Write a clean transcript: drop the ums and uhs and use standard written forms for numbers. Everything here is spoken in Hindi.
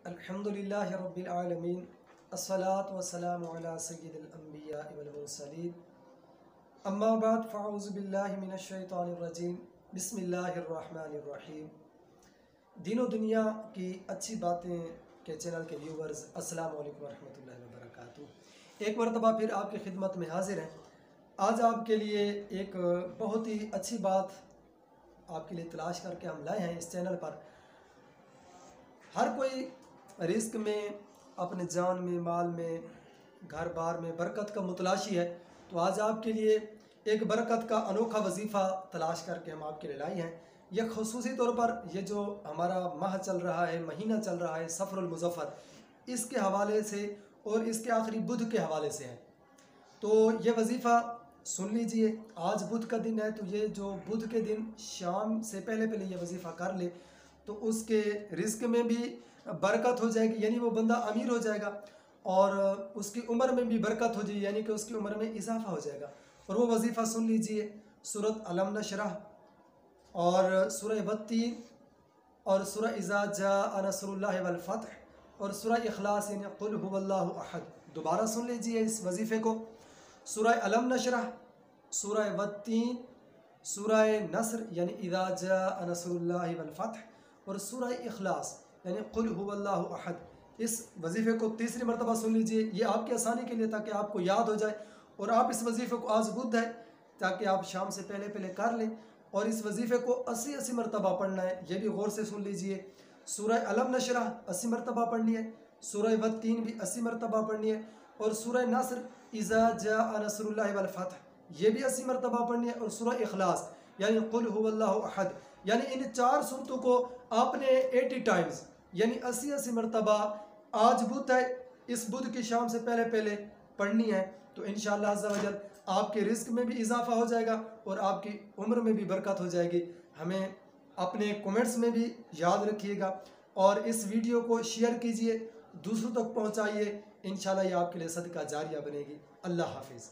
अल्हम्दुलिल्लाहि रब्बिल आलमीन अस्सलातु वस्सलामु अला सय्यिदिल अंबिया वल मुरसलीन अम्मा बाद फ़अऊज़ु बिल्लाहि मिनश शैतानिर रजीम बिस्मिल्लाहिर रहमानिर रहीम। दीन व दुनिया की अच्छी बातें के चैनल के व्यूवर्स अस्सलामु अलैकुम रहमतुल्लाहि व बरकातुहू। एक मरतबा फिर आपकी खिदमत में हाजिर हैं। आज आपके लिए एक बहुत ही अच्छी बात आपके लिए तलाश करके हम लाए हैं इस चैनल पर। हर कोई रिस्क में, अपने जान में, माल में, घर बार में बरकत का मुतलाशी है। तो आज आपके लिए एक बरकत का अनोखा वजीफ़ा तलाश करके हम आपके लिए लाए हैं। यह ख़ुसूसी तौर पर ये जो हमारा माह चल रहा है, महीना चल रहा है सफ़रुल मुज़फ़्फ़र, इसके हवाले से और इसके आखिरी बुध के हवाले से है। तो ये वजीफ़ा सुन लीजिए। आज बुध का दिन है, तो ये जो बुध के दिन शाम से पहले पहले ये वजीफ़ा कर ले तो उसके रिस्क में भी बरकत हो जाएगी, यानी वो बंदा अमीर हो जाएगा, और उसकी उम्र में भी बरकत हो जाएगी, यानी कि उसकी उम्र में इजाफा हो जाएगा। और वो वजीफ़ा सुन लीजिए, सूरत अलम नशरह और सूरह वत्तीन और सूरह इज़ा जाअ नस्रुल्लाहि वल फ़त्ह और सूरह इखलास यानी कुल हुवल्लाहु अहद। दोबारा सुन लीजिए इस वजीफ़े को। सूरह अलम नशरह, सूरह वत्तीन, सूरह नस्र यानी इज़ा जाअ नस्रुल्लाहि वल फ़त्ह और सूरह इखलास यानी कुल हुवल्लाहु अहद। इस वजीफ़े को तीसरी मरतबा सुन लीजिए, ये आपकी आसानी के लिए, ताकि आपको याद हो जाए। और आप इस वजीफ़े को, आज बुध है, ताकि आप शाम से पहले पहले कर लें। और इस वजीफ़े को 80 मरतबा पढ़ना है, ये भी गौर से सुन लीजिए। सूरह अलम नशरह 80 मरतबा पढ़नी है, सूरह वत्तीन भी 80 मरतबा पढ़नी है, और सूरह नस्र इज़ा जाअ नस्रुल्लाहि वल फ़त्ह ये भी 80 मरतबा पढ़नी है, और सूरह इखलास यानी कुल हुवल्लाहु अहद, यानी इन 4 सूरतों को आपने 80 टाइम्स यानी 80 मरतबा आज बुध है, इस बुध की शाम से पहले पहले पढ़नी है। तो इंशाअल्लाह अज़्ज़ा वजल आपके रिस्क में भी इजाफा हो जाएगा और आपकी उम्र में भी बरकत हो जाएगी। हमें अपने कमेंट्स में भी याद रखिएगा और इस वीडियो को शेयर कीजिए, दूसरों तक पहुँचाइए। इंशाअल्लाह ये आपके लिए सदका जारिया बनेगी। अल्लाह हाफिज़।